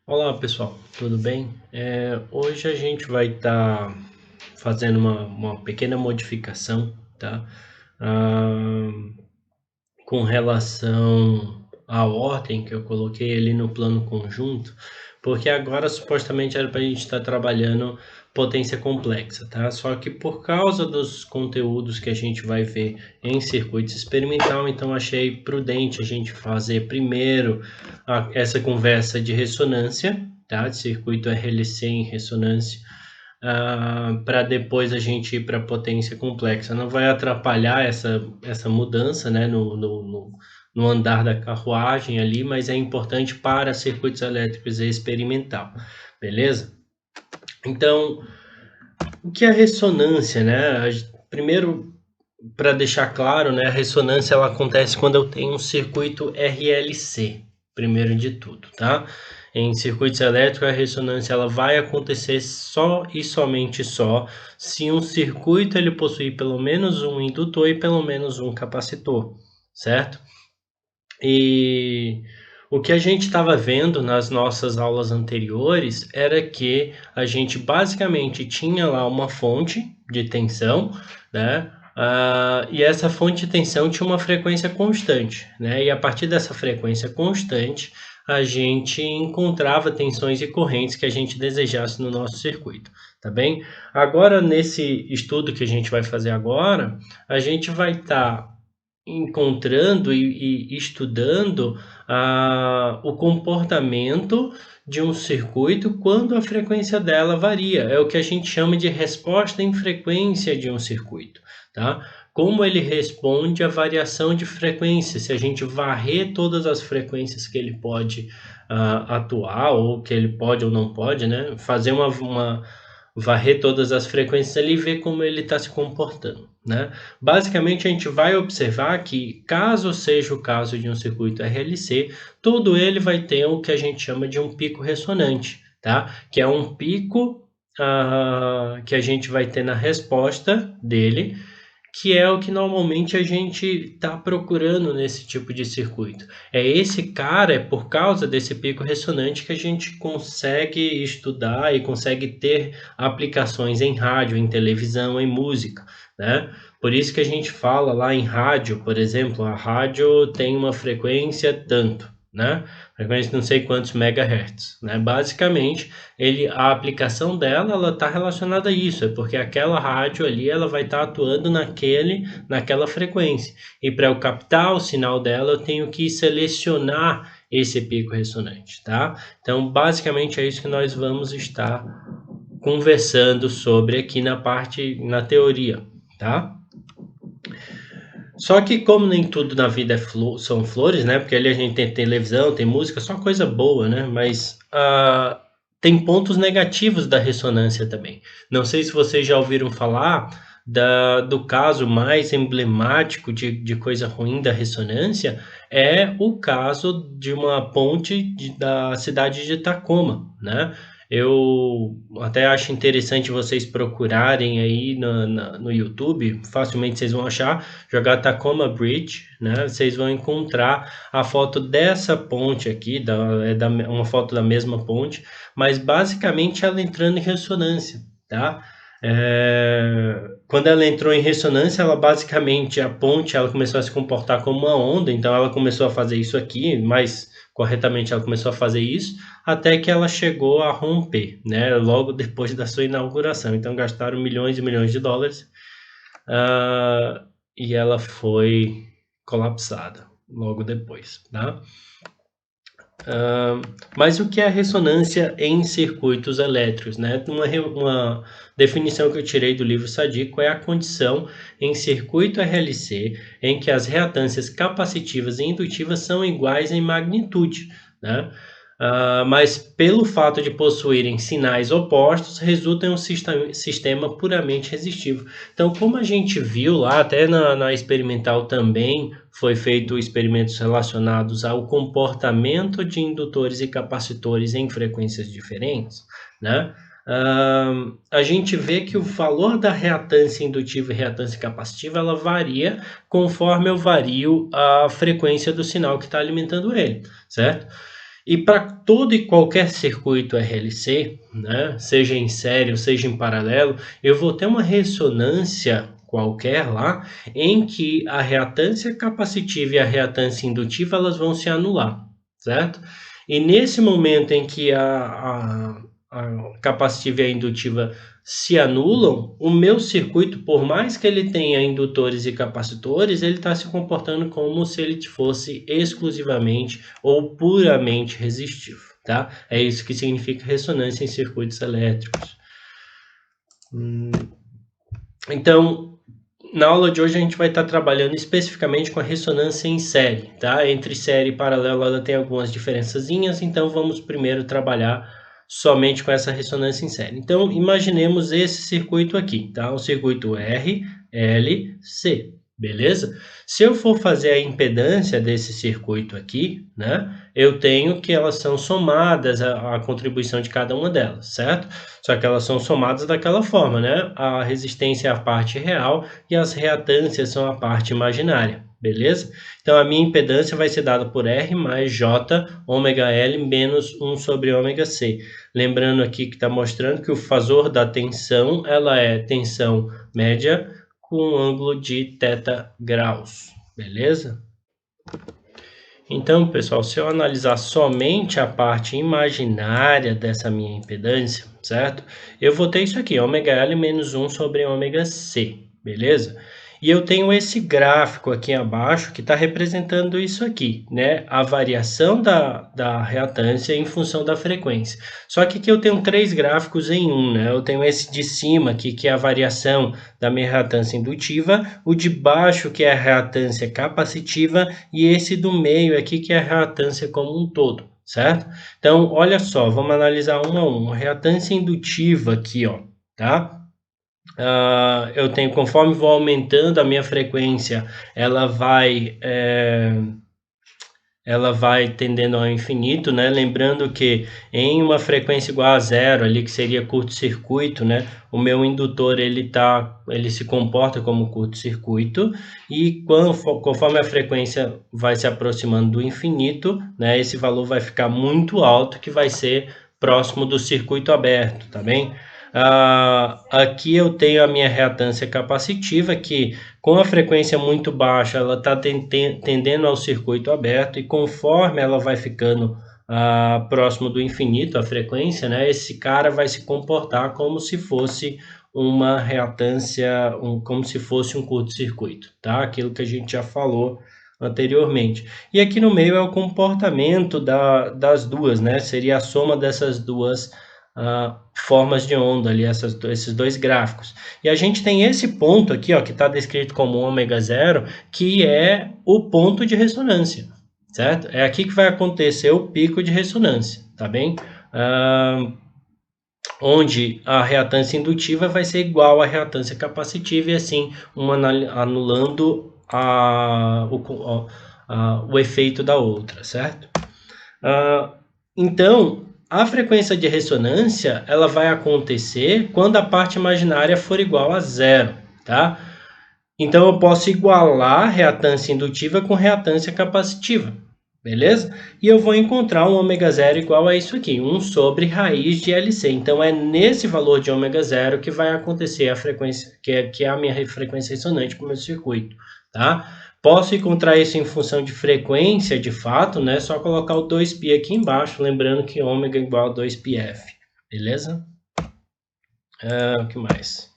Olá pessoal, tudo bem? Hoje a gente vai estar fazendo uma pequena modificação, tá? Ah, com relação à ordem que eu coloquei ali no plano conjunto, porque agora supostamente era para a gente estar trabalhando potência complexa, tá? Só que por causa dos conteúdos que a gente vai ver em circuito experimental, então achei prudente a gente fazer primeiro essa conversa de ressonância, tá? De circuito RLC em ressonância, para depois a gente ir para potência complexa. Não vai atrapalhar essa mudança, né, no andar da carruagem ali, mas é importante para circuitos elétricos e experimental, beleza? Então, o que é ressonância, né? Primeiro, para deixar claro, né, a ressonância ela acontece quando eu tenho um circuito RLC, primeiro de tudo, tá? Em circuitos elétricos, a ressonância ela vai acontecer só e somente só se um circuito ele possui pelo menos um indutor e pelo menos um capacitor, certo? E o que a gente estava vendo nas nossas aulas anteriores era que a gente basicamente tinha lá uma fonte de tensão, né? E essa fonte de tensão tinha uma frequência constante, né? E a partir dessa frequência constante, a gente encontrava tensões e correntes que a gente desejasse no nosso circuito, tá bem? Agora, nesse estudo que a gente vai fazer agora, a gente vai estar encontrando e estudando o comportamento de um circuito quando a frequência dela varia. É o que a gente chama de resposta em frequência de um circuito, tá? Como ele responde à variação de frequência, se a gente varrer todas as frequências que ele pode atuar, ou que ele pode ou não pode, né? Fazer varrer todas as frequências ali e ver como ele está se comportando, né? Basicamente, a gente vai observar que, caso seja o caso de um circuito RLC, todo ele vai ter o que a gente chama de um pico ressonante, tá? Que é um pico que a gente vai ter na resposta dele, que é o que normalmente a gente está procurando nesse tipo de circuito. É por causa desse pico ressonante que a gente consegue estudar e consegue ter aplicações em rádio, em televisão, em música, né? Por isso que a gente fala lá em rádio, por exemplo, a rádio tem uma frequência tanto, né? Frequência não sei quantos megahertz, né? Basicamente, a aplicação dela, ela está relacionada a isso, é porque aquela rádio ali, ela vai estar atuando naquela frequência. E para eu captar o sinal dela, eu tenho que selecionar esse pico ressonante, tá? Então, basicamente é isso que nós vamos estar conversando sobre aqui na teoria, tá? Só que como nem tudo na vida são flores, né? Porque ali a gente tem televisão, tem música, só coisa boa, né? Mas tem pontos negativos da ressonância também. Não sei se vocês já ouviram falar do caso mais emblemático de coisa ruim da ressonância, é o caso de uma ponte da cidade de Tacoma, né? Eu até acho interessante vocês procurarem aí no YouTube, facilmente vocês vão achar, jogar Tacoma Bridge, né? Vocês vão encontrar a foto dessa ponte aqui, uma foto da mesma ponte, mas basicamente ela entrando em ressonância, tá? Quando ela entrou em ressonância, ela basicamente, a ponte, ela começou a se comportar como uma onda, então ela começou a fazer isso aqui, mais corretamente ela começou a fazer isso, até que ela chegou a romper, né? Logo depois da sua inauguração. Então gastaram milhões e milhões de dólares, e ela foi colapsada logo depois, tá? Mas o que é a ressonância em circuitos elétricos, né? Uma definição que eu tirei do livro Sadico é a condição em circuito RLC em que as reatâncias capacitivas e indutivas são iguais em magnitude, né? Mas pelo fato de possuírem sinais opostos, resulta em um sistema puramente resistivo. Então, como a gente viu lá, até na experimental também foi feito experimentos relacionados ao comportamento de indutores e capacitores em frequências diferentes, né? A gente vê que o valor da reatância indutiva e reatância capacitiva ela varia conforme eu vario a frequência do sinal que está alimentando ele, certo? E para todo e qualquer circuito RLC, né, seja em série ou seja em paralelo, eu vou ter uma ressonância qualquer lá, em que a reatância capacitiva e a reatância indutiva elas vão se anular, certo? E nesse momento em que a capacitiva e a indutiva se anulam, o meu circuito, por mais que ele tenha indutores e capacitores, ele está se comportando como se ele fosse exclusivamente ou puramente resistivo, tá? É isso que significa ressonância em circuitos elétricos. Então, na aula de hoje a gente vai estar trabalhando especificamente com a ressonância em série, tá? Entre série e paralelo ela tem algumas diferençazinhas, então vamos primeiro trabalhar somente com essa ressonância em série. Então, imaginemos esse circuito aqui, tá? O circuito R, L, C, beleza? Se eu for fazer a impedância desse circuito aqui, né? Eu tenho que elas são somadas a contribuição de cada uma delas, certo? Só que elas são somadas daquela forma, né? A resistência é a parte real e as reatâncias são a parte imaginária, beleza? Então, a minha impedância vai ser dada por R mais J ômega L menos 1 sobre ômega C. Lembrando aqui que está mostrando que o fasor da tensão, ela é tensão média com ângulo de θ graus, beleza? Então, pessoal, se eu analisar somente a parte imaginária dessa minha impedância, certo? Eu vou ter isso aqui, ômega L menos 1 sobre ômega C, beleza? E eu tenho esse gráfico aqui abaixo que está representando isso aqui, né? A variação da reatância em função da frequência. Só que aqui eu tenho 3 gráficos em um, né? Eu tenho esse de cima aqui, que é a variação da minha reatância indutiva, o de baixo, que é a reatância capacitiva, e esse do meio aqui, que é a reatância como um todo, certo? Então, olha só, vamos analisar um a um. A reatância indutiva aqui, ó, tá? Eu tenho, conforme vou aumentando a minha frequência, ela vai tendendo ao infinito, né? Lembrando que em uma frequência igual a zero, ali que seria curto-circuito, né? O meu indutor ele se comporta como curto-circuito, e conforme a frequência vai se aproximando do infinito, né? Esse valor vai ficar muito alto, que vai ser próximo do circuito aberto, tá bem? Aqui eu tenho a minha reatância capacitiva, que com a frequência muito baixa ela está tendendo ao circuito aberto, e conforme ela vai ficando próximo do infinito, a frequência, né, esse cara vai se comportar como se fosse uma reatância, como se fosse um curto-circuito, tá? Aquilo que a gente já falou anteriormente. E aqui no meio é o comportamento das duas, né? Seria a soma dessas duas formas de onda ali, esses dois gráficos. E a gente tem esse ponto aqui, ó, que está descrito como ômega zero, que é o ponto de ressonância, certo? É aqui que vai acontecer o pico de ressonância, tá bem? Onde a reatância indutiva vai ser igual à reatância capacitiva, e assim, uma anulando o efeito da outra, certo? Então, a frequência de ressonância ela vai acontecer quando a parte imaginária for igual a zero, tá? Então, eu posso igualar reatância indutiva com reatância capacitiva, beleza? E eu vou encontrar um ômega zero igual a isso aqui, 1 sobre raiz de LC. Então, é nesse valor de ômega zero que vai acontecer a frequência, que é a minha frequência ressonante para o meu circuito, tá? Posso encontrar isso em função de frequência, de fato, né? Só colocar o 2π aqui embaixo, lembrando que ômega é igual a 2πf, beleza? O que mais?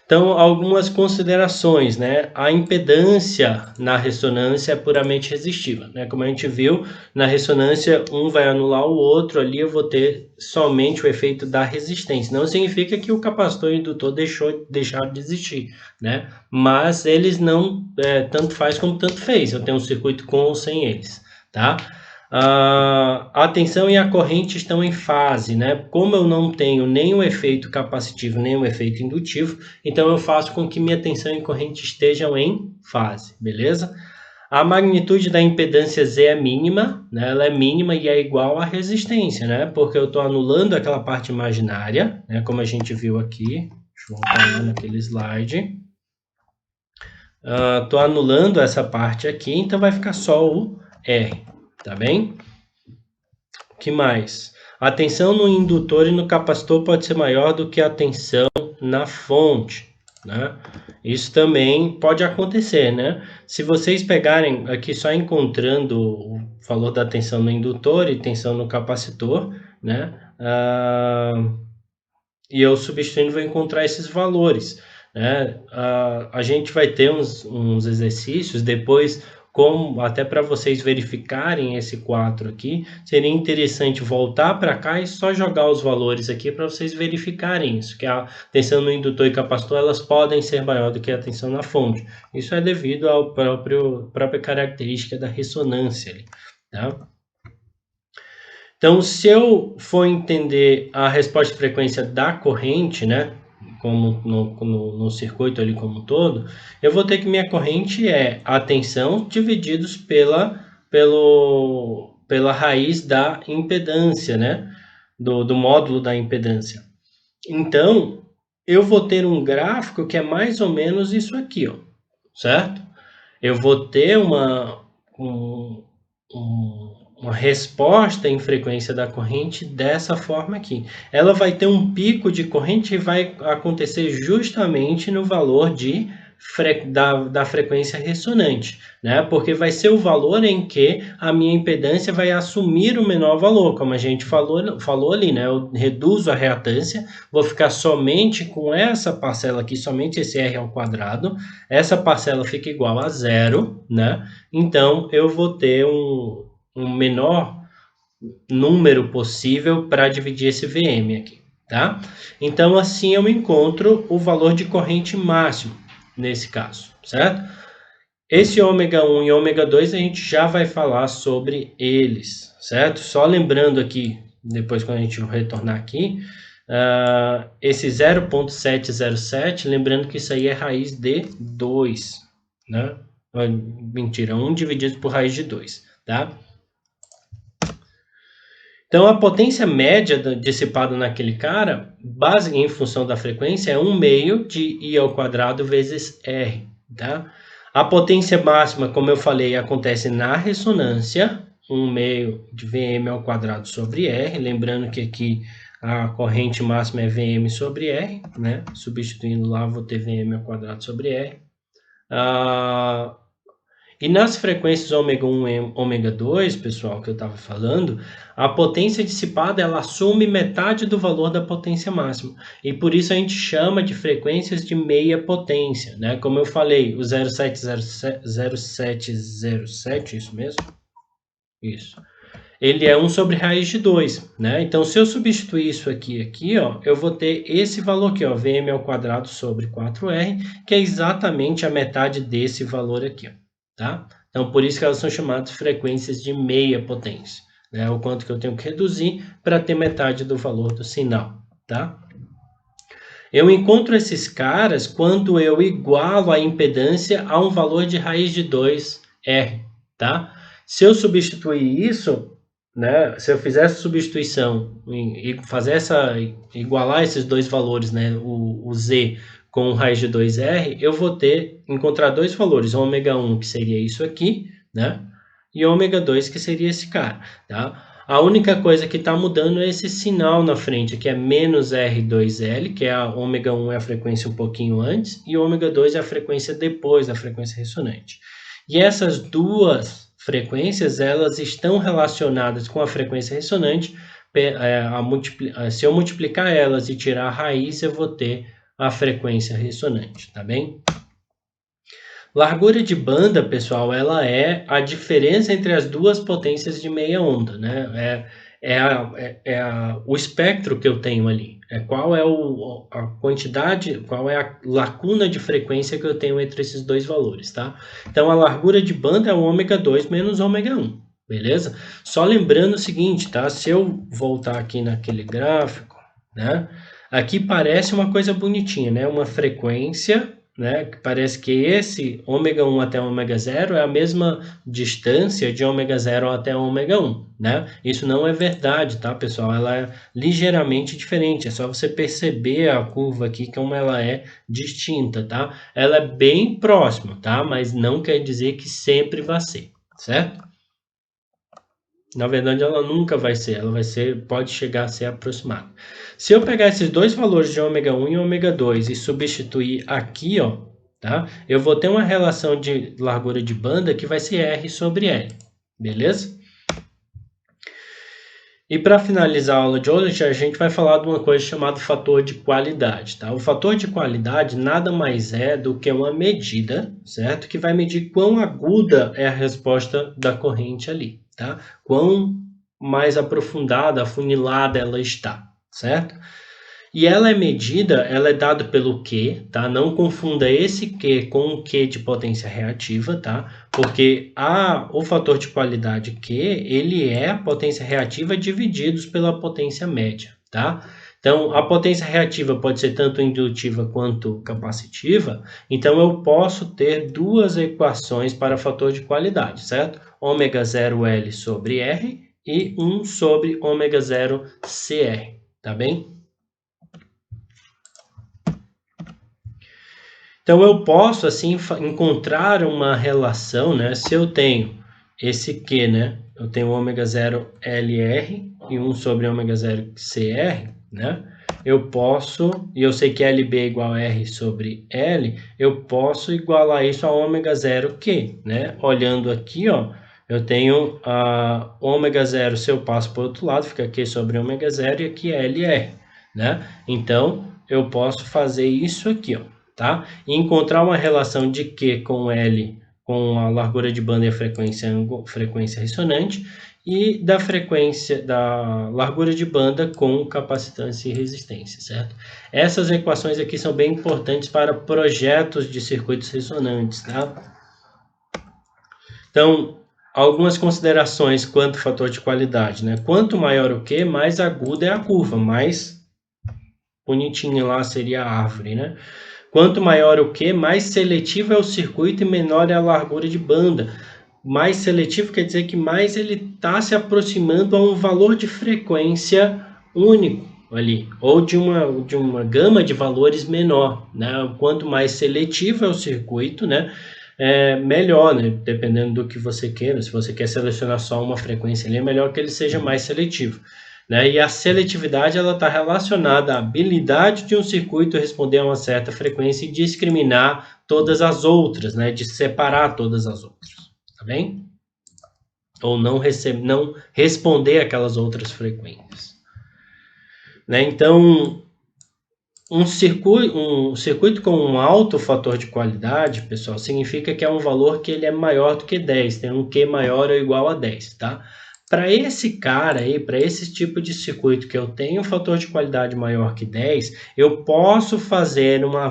Então, algumas considerações, né? A impedância na ressonância é puramente resistiva, né? Como a gente viu, na ressonância um vai anular o outro, ali eu vou ter somente o efeito da resistência. Não significa que o capacitor e o indutor deixaram de existir, né? Mas eles não, tanto faz como tanto fez. Eu tenho um circuito com ou sem eles, tá? A tensão e a corrente estão em fase, né? Como eu não tenho nem o efeito capacitivo, nem o efeito indutivo, então eu faço com que minha tensão e corrente estejam em fase, beleza? A magnitude da impedância Z é mínima, né? Ela é mínima e é igual à resistência, né? Porque eu estou anulando aquela parte imaginária, né? Como a gente viu aqui. Deixa eu voltar lá naquele slide. Estou anulando essa parte aqui, então vai ficar só o R, tá bem? Que mais? A tensão no indutor e no capacitor pode ser maior do que a tensão na fonte, né? Isso também pode acontecer, né? Se vocês pegarem aqui só encontrando o valor da tensão no indutor e tensão no capacitor, né? E eu substituindo vou encontrar esses valores, né? A gente vai ter uns exercícios depois, como até para vocês verificarem esse 4 aqui, seria interessante voltar para cá e só jogar os valores aqui para vocês verificarem isso, que a tensão no indutor e capacitor elas podem ser maior do que a tensão na fonte. Isso é devido à própria característica da ressonância ali, tá? Então, se eu for entender a resposta de frequência da corrente, né, como no circuito ali como um todo, eu vou ter que minha corrente é a tensão divididos pela raiz da impedância, né, do módulo da impedância. Então, eu vou ter um gráfico que é mais ou menos isso aqui, ó, certo? Eu vou ter uma resposta em frequência da corrente dessa forma aqui. Ela vai ter um pico de corrente e vai acontecer justamente no valor da frequência ressonante, né? Porque vai ser o valor em que a minha impedância vai assumir o menor valor, como a gente falou ali, né? Eu reduzo a reatância, vou ficar somente com essa parcela aqui, somente esse R ao quadrado, essa parcela fica igual a zero, né? Então, eu vou ter um menor número possível para dividir esse VM aqui, tá? Então, assim eu encontro o valor de corrente máximo nesse caso, certo? Esse ômega 1 e ômega 2 a gente já vai falar sobre eles, certo? Só lembrando aqui, depois quando a gente retornar aqui, esse 0.707, lembrando que isso aí é raiz de 2, né? Mentira, 1 dividido por raiz de 2, tá? Então, a potência média dissipada naquele cara, base em função da frequência, é 1 meio de I ao quadrado vezes R, tá? A potência máxima, como eu falei, acontece na ressonância, 1 meio de Vm ao quadrado sobre R, lembrando que aqui a corrente máxima é Vm sobre R, né? Substituindo lá, vou ter Vm ao quadrado sobre R. E nas frequências ômega 1 e ômega 2, pessoal, que eu estava falando, a potência dissipada ela assume metade do valor da potência máxima. E por isso a gente chama de frequências de meia potência, né? Como eu falei, o 0707, isso mesmo? Isso. Ele é 1 sobre raiz de 2, né? Então, se eu substituir isso aqui, ó, eu vou ter esse valor aqui, ó, Vm ao quadrado sobre 4R, que é exatamente a metade desse valor aqui, ó. Tá? Então, por isso que elas são chamadas frequências de meia potência, né? O quanto que eu tenho que reduzir para ter metade do valor do sinal, tá? Eu encontro esses caras quando eu igualo a impedância a um valor de raiz de 2R, tá? Se eu substituir isso, né? Se eu fizer essa substituição e igualar esses dois valores, né? O Z com raiz de 2R, eu vou encontrar dois valores, ômega 1, que seria isso aqui, né? E ômega 2, que seria esse cara, tá? A única coisa que está mudando é esse sinal na frente, que é menos R2L, que é a ômega 1 é a frequência um pouquinho antes, e ômega 2 é a frequência depois da frequência ressonante. E essas duas frequências, elas estão relacionadas com a frequência ressonante. Se eu multiplicar elas e tirar a raiz, eu vou ter a frequência ressonante, tá bem? Largura de banda, pessoal, ela é a diferença entre as duas potências de meia onda, né? O espectro que eu tenho ali. Qual é a quantidade, qual é a lacuna de frequência que eu tenho entre esses dois valores, tá? Então, a largura de banda é o ômega 2 menos ômega 1, beleza? Só lembrando o seguinte, tá? Se eu voltar aqui naquele gráfico, né? Aqui parece uma coisa bonitinha, né? Uma frequência, né? Que parece que esse ômega 1 até ômega 0 é a mesma distância de ômega 0 até ômega 1, né? Isso não é verdade, tá, pessoal? Ela é ligeiramente diferente, é só você perceber a curva aqui como ela é distinta, tá? Ela é bem próxima, tá? Mas não quer dizer que sempre vai ser, certo? Na verdade, ela nunca vai ser, pode chegar a ser aproximada. Se eu pegar esses dois valores de ômega 1 e ômega 2 e substituir aqui, ó, tá? Eu vou ter uma relação de largura de banda que vai ser R sobre L, beleza? E para finalizar a aula de hoje, a gente vai falar de uma coisa chamada fator de qualidade, tá? O fator de qualidade nada mais é do que uma medida, certo? Que vai medir quão aguda é a resposta da corrente ali, tá? Quão mais aprofundada, afunilada ela está, certo? E ela é medida, ela é dada pelo Q, tá? Não confunda esse Q com o Q de potência reativa, tá? Porque o fator de qualidade Q, ele é a potência reativa divididos pela potência média, tá? Então, a potência reativa pode ser tanto indutiva quanto capacitiva, então eu posso ter duas equações para fator de qualidade, certo? Ômega 0L sobre R e 1 sobre ômega 0 CR, tá bem? Então eu posso assim encontrar uma relação, né? Se eu tenho esse Q, né? Eu tenho ômega 0 LR e 1 sobre ômega 0 CR, né? Eu posso, e eu sei que LB é igual a R sobre L, eu posso igualar isso a ômega 0 Q, né? Olhando aqui, ó, eu tenho a ômega 0, se eu passo para o outro lado, fica Q sobre ômega 0 e aqui é LR, né? Então, eu posso fazer isso aqui, ó, tá? E encontrar uma relação de Q com L, com a largura de banda e a frequência ressonante, e da frequência da largura de banda com capacitância e resistência, certo? Essas equações aqui são bem importantes para projetos de circuitos ressonantes, tá? Então, algumas considerações quanto ao fator de qualidade, né? Quanto maior o Q, mais aguda é a curva, mais bonitinha lá seria a árvore, né? Quanto maior o Q, mais seletivo é o circuito e menor é a largura de banda. Mais seletivo quer dizer que mais ele está se aproximando a um valor de frequência único ali, ou de uma gama de valores menor, né? Quanto mais seletivo é o circuito, né? Melhor, né? Dependendo do que você queira. Se você quer selecionar só uma frequência ali, é melhor que ele seja mais seletivo, né? E a seletividade ela está relacionada à habilidade de um circuito responder a uma certa frequência e discriminar todas as outras, né? De separar todas as outras, tá bem? Ou não responder aquelas outras frequências, né? Então, um circuito com um alto fator de qualidade, pessoal, significa que é um valor que ele é maior do que 10, tem um Q maior ou igual a 10, tá? Para esse cara aí, para esse tipo de circuito que eu tenho um fator de qualidade maior que 10, eu posso fazer uma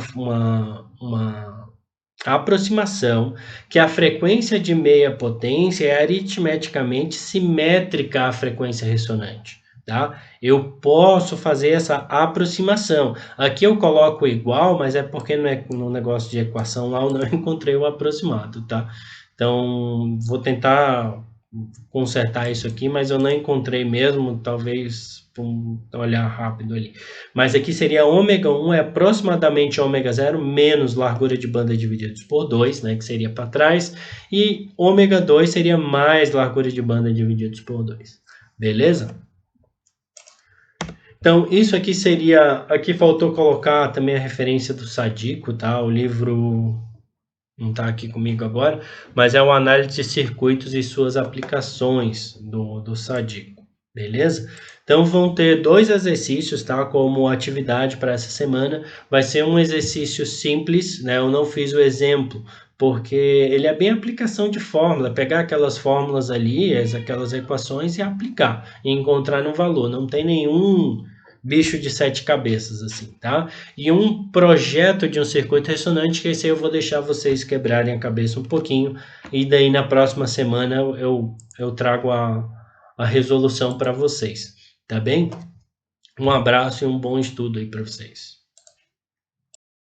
aproximação que a frequência de meia potência é aritmeticamente simétrica à frequência ressonante, tá? Eu posso fazer essa aproximação. Aqui eu coloco igual, mas é porque no negócio de equação lá eu não encontrei o aproximado, tá? Então, vou tentar consertar isso aqui, mas eu não encontrei mesmo, talvez olhar rápido ali. Mas aqui seria ômega 1 é aproximadamente ômega 0 menos largura de banda divididos por 2, né, que seria para trás, e ômega 2 seria mais largura de banda divididos por 2. Beleza? Então, isso aqui seria... Aqui faltou colocar também a referência do Sadico, tá? O livro não está aqui comigo agora, mas é uma análise de circuitos e suas aplicações do Sadico, beleza? Então vão ter 2 exercícios, tá? Como atividade para essa semana. Vai ser um exercício simples, né? Eu não fiz o exemplo, porque ele é bem aplicação de fórmula, pegar aquelas fórmulas ali, aquelas equações e aplicar, e encontrar no valor. Não tem nenhum bicho de 7 cabeças, assim, tá? E um projeto de um circuito ressonante, que esse aí eu vou deixar vocês quebrarem a cabeça um pouquinho, e daí na próxima semana eu trago a resolução para vocês, tá bem? Um abraço e um bom estudo aí para vocês.